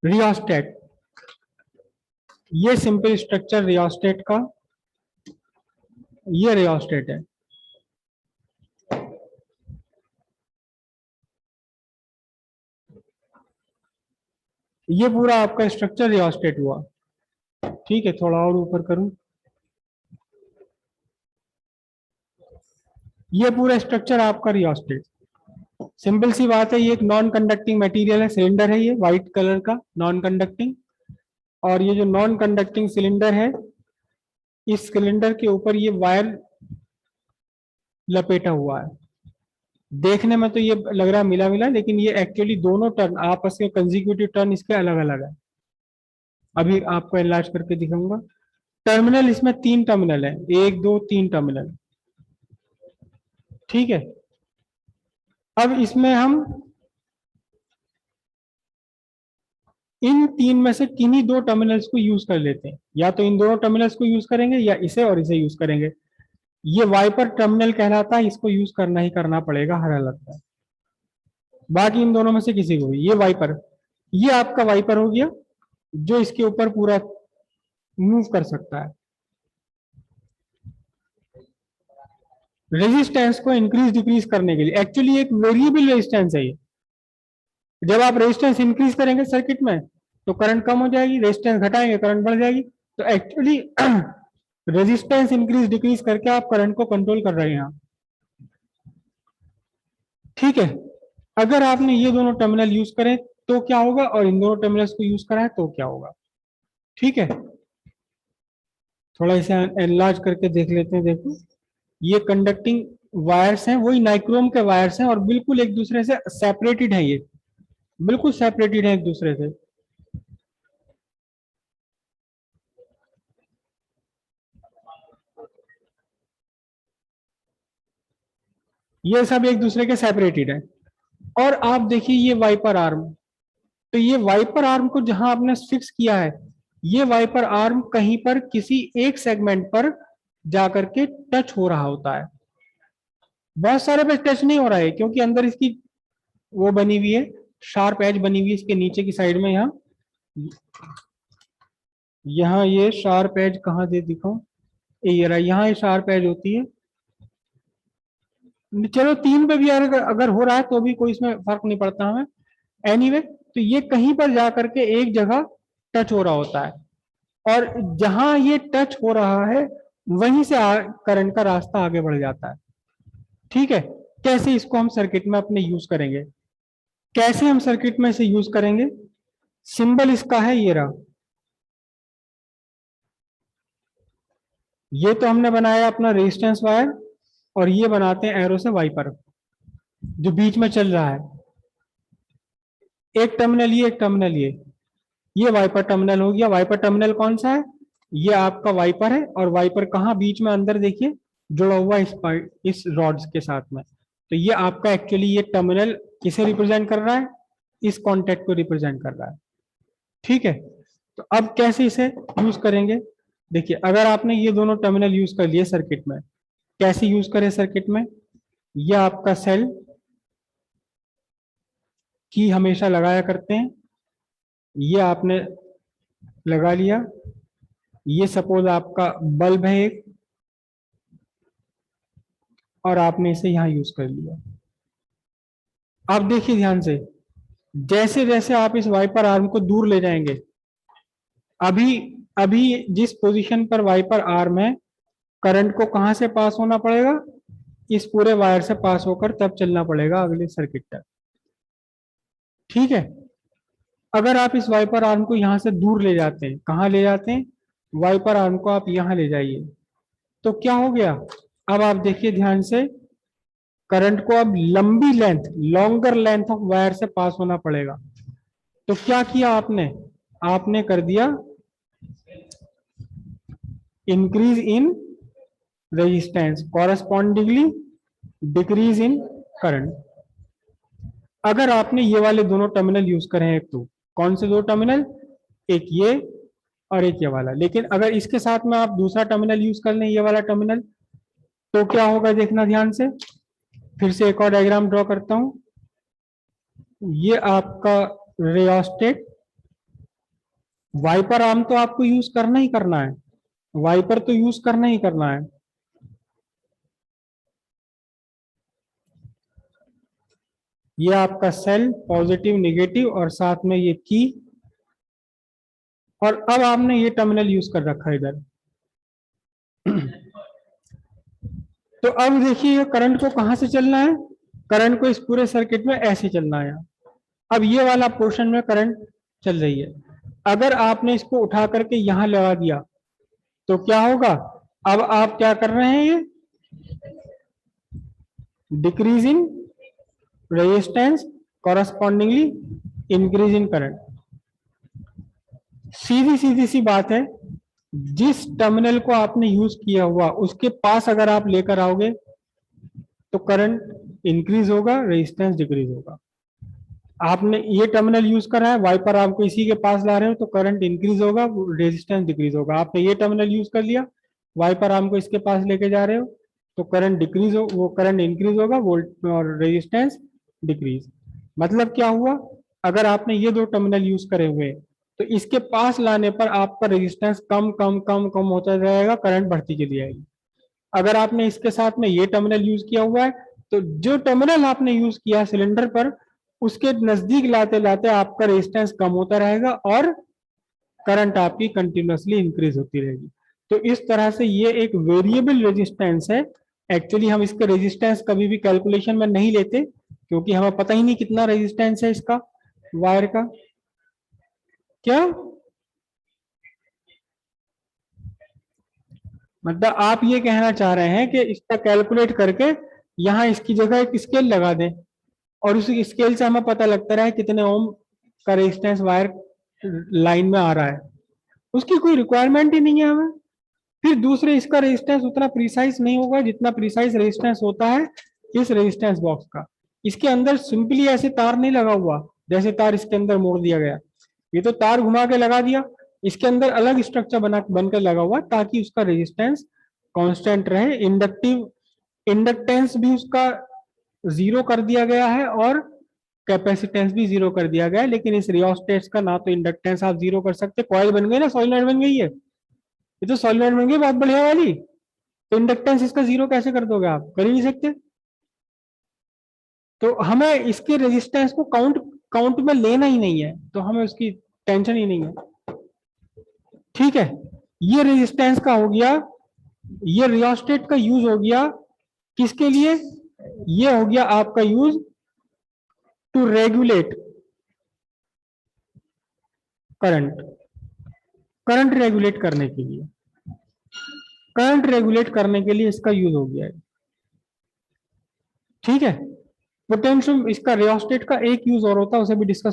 Rheostat, ये simple structure rheostat का, ये रियोस्टेट है। ये पूरा आपका स्ट्रक्चर रियोस्टेट हुआ। ठीक है, थोड़ा और ऊपर करूं, ये पूरा स्ट्रक्चर आपका रियोस्टेट। सिंपल सी बात है, ये एक नॉन कंडक्टिंग मटेरियल है, सिलेंडर है ये व्हाइट कलर का नॉन कंडक्टिंग। और ये जो नॉन कंडक्टिंग सिलेंडर है, इस सिलेंडर के ऊपर ये वायर लपेटा हुआ है। देखने में तो ये लग रहा है मिला मिला, लेकिन ये एक्चुअली दोनों टर्न आपस के कंसेक्यूटिव टर्न इसके अलग अलग है। अभी आपको एनलार्ज करके दिखाऊंगा। टर्मिनल इसमें 3 टर्मिनल है, 1 2 3 टर्मिनल। ठीक है, अब इसमें हम इन 3 में से किन्हीं 2 टर्मिनल्स को यूज कर लेते हैं। या तो इन दोनों टर्मिनल्स को यूज करेंगे या इसे और इसे यूज करेंगे। ये वाइपर टर्मिनल कहलाता है, इसको यूज करना ही करना पड़ेगा हर हालत में। बाकी इन दोनों में से किसी को भी, ये वाइपर, ये आपका वाइपर हो गया जो इसके ऊपर पूरा मूव कर सकता है। रेजिस्टेंस को इंक्रीज डिक्रीज करने के लिए एक्चुअली एक वेरिएबल रेजिस्टेंस है ये। जब आप रेजिस्टेंस इंक्रीज करेंगे सर्किट में तो करंट कम हो जाएगी, रेजिस्टेंस घटाएंगे करंट बढ़ जाएगी। तो एक्चुअली रेजिस्टेंस इंक्रीज डिक्रीज करके आप करंट को कंट्रोल कर रहे हैं यहाँ। ठीक है, अगर आपने ये दोनों टर्मिनल यूज करें तो क्या होगा, और इन दोनों टर्मिनल्स को यूज करा है तो क्या होगा। ठीक है, थोड़ा इसे एनलार्ज करके देख लेते हैं। देखो, ये कंडक्टिंग वायर्स हैं, वही नाइक्रोम के वायर्स हैं और बिल्कुल एक दूसरे से सेपरेटेड है, ये बिल्कुल सेपरेटेड है एक दूसरे से। ये सब एक दूसरे के सेपरेटेड है। और आप देखिए ये वाइपर आर्म, तो ये वाइपर आर्म को जहां आपने फिक्स किया है, ये वाइपर आर्म कहीं पर किसी एक सेगमेंट पर जाकर के टच हो रहा होता है। बहुत सारे पे टच नहीं हो रहा है क्योंकि अंदर इसकी वो बनी हुई है, शार्प एज बनी हुई है इसके नीचे की साइड में। यहाँ यहाँ ये शार्प एज कहाँ दे दिखाऊं, ये रहा, यहाँ ये शार्प एज होती है। चलो 3 पे भी अगर हो रहा है तो भी कोई इसमें फर्क नहीं पड़ता हमें। एनीवे, तो ये कहीं पर जाकर के एक जगह टच हो रहा होता है, और जहां ये टच हो रहा है वहीं से करंट का रास्ता आगे बढ़ जाता है। ठीक है, कैसे इसको हम सर्किट में अपने यूज करेंगे, कैसे हम सर्किट में इसे यूज करेंगे। सिंबल इसका है ये रहा, ये तो हमने बनाया अपना रेजिस्टेंस वायर, और ये बनाते हैं एरो से वाइपर जो बीच में चल रहा है। एक टर्मिनल ये, एक टर्मिनल ये वाइपर टर्मिनल हो गया। वाइपर टर्मिनल कौन सा है, ये आपका वाइपर है, और वाइपर कहाँ बीच में अंदर देखिए जुड़ा हुआ इस रॉड्स के साथ में। तो ये आपका एक्चुअली ये टर्मिनल किसे रिप्रेजेंट कर रहा है, इस कॉन्टेक्ट को रिप्रेजेंट कर रहा है। ठीक है, तो अब कैसे इसे यूज करेंगे। देखिए, अगर आपने ये दोनों टर्मिनल यूज कर लिए सर्किट में, कैसे यूज करें सर्किट में। ये आपका सेल की हमेशा लगाया करते हैं, ये आपने लगा लिया। ये सपोज आपका बल्ब है एक, और आपने इसे यहां यूज कर लिया। अब देखिए ध्यान से, जैसे जैसे आप इस वाइपर आर्म को दूर ले जाएंगे, अभी अभी जिस पोजीशन पर वाइपर आर्म है, करंट को कहां से पास होना पड़ेगा, इस पूरे वायर से पास होकर तब चलना पड़ेगा अगले सर्किट तक। ठीक है, अगर आप इस वाइपर आर्म को यहां से दूर ले जाते हैं, कहां ले जाते हैं, वाइपर आर्म को आप यहां ले जाइए, तो क्या हो गया। अब आप देखिए ध्यान से, करंट को अब लंबी length, longer length of wire से पास होना पड़ेगा। तो क्या किया आपने, आपने कर दिया increase in resistance, correspondingly decrease in current. अगर आपने ये वाले दोनों टर्मिनल यूज करे हैं, तो कौन से 2 टर्मिनल, एक ये और एक ये वाला, लेकिन अगर इसके साथ में आप दूसरा टर्मिनल यूज कर लें, ये वाला टर्मिनल, तो क्या होगा देखना ध्यान से। फिर से एक और डायग्राम ड्रॉ करता हूं। ये आपका रियोस्टेट, वाइपर आर्म तो आपको यूज करना ही करना है, वाइपर तो यूज करना ही करना है। ये आपका सेल पॉजिटिव नेगेटिव और साथ में ये की, और अब आपने ये टर्मिनल यूज कर रखा है इधर। तो अब देखिए करंट को कहां से चलना है, करंट को इस पूरे सर्किट में ऐसे चलना है। अब ये वाला पोर्शन में करंट चल रही है, अगर आपने इसको उठा करके यहां लगा दिया तो क्या होगा, अब आप क्या कर रहे हैं, ये decrease in resistance, correspondingly increase in current. सीधी सीधी सी बात है, जिस टर्मिनल को आपने यूज किया हुआ उसके पास अगर आप लेकर आओगे तो करंट इंक्रीज होगा, रेजिस्टेंस डिक्रीज होगा। आपने ये टर्मिनल यूज करा है, वाइपर आपको इसी के पास ला रहे हो तो करंट इंक्रीज होगा, रेजिस्टेंस डिक्रीज होगा। आपने ये टर्मिनल यूज कर लिया, वाइपर आर्म को इसके पास लेके जा रहे हो तो करंट डिक्रीज हो, वो करंट इंक्रीज होगा, वोल्ट और रेजिस्टेंस डिक्रीज। मतलब क्या हुआ, अगर आपने ये दो टर्मिनल यूज करे हुए तो इसके पास लाने पर आपका रेजिस्टेंस कम कम कम कम होता जाएगा, करंट बढ़ती चली जाएगी। अगर आपने इसके साथ में ये टर्मिनल यूज किया हुआ है तो जो टर्मिनल आपने यूज किया सिलेंडर पर उसके नजदीक लाते लाते आपका रेजिस्टेंस कम होता रहेगा और करंट आपकी कंटिन्यूअसली इंक्रीज होती रहेगी। तो इस तरह से ये एक वेरिएबल रेजिस्टेंस है। एक्चुअली हम इसके रेजिस्टेंस कभी भी कैलकुलेशन में नहीं लेते क्योंकि हमें पता ही नहीं कितना रेजिस्टेंस है इसका वायर का। क्या मतलब आप ये कहना चाह रहे हैं कि इसका कैलकुलेट करके यहाँ इसकी जगह एक स्केल लगा दें और उस स्केल से हमें पता लगता रहा है कितने ओम का रेजिस्टेंस वायर लाइन में आ रहा है, उसकी कोई रिक्वायरमेंट ही नहीं है हमें। फिर दूसरे इसका रेजिस्टेंस उतना प्रिसाइज नहीं होगा जितना प्रिसाइज रेजिस्टेंस होता है इस रेजिस्टेंस बॉक्स का। इसके अंदर सिंपली ऐसे तार नहीं लगा हुआ जैसे तार इसके अंदर मोड़ दिया गया, ये तो तार घुमा के लगा दिया, इसके अंदर अलग स्ट्रक्चर बना बनकर लगा हुआ ताकि उसका रेजिस्टेंस कांस्टेंट रहे। इंडक्टिव इंडक्टेंस भी उसका जीरो कर दिया गया है और कैपेसिटेंस भी जीरो कर दिया गया है, लेकिन इस रियोस्टेट का ना तो इंडक्टेंस आप जीरो कर सकते, कॉइल बन गई ना, सॉलिनॉइड बन गई है, ये तो सॉलिनॉइड बन गई बहुत बढ़िया वाली, तो इंडक्टेंस इसका जीरो कैसे कर दोगे, आप कर ही नहीं सकते। तो हमें इसके रेजिस्टेंस को काउंट काउंट में लेना ही नहीं है, तो हमें उसकी टेंशन ही नहीं है। ठीक है, ये रेजिस्टेंस का हो गया, ये रियोस्टेट का यूज हो गया किसके लिए, ये हो गया आपका use to regulate current, current regulate करने के लिए, करंट रेगुलेट करने के लिए इसका यूज हो गया है। ठीक है, पोटेंशियम इसका रियोस्टेट का एक यूज और होता है, उसे भी डिस्कस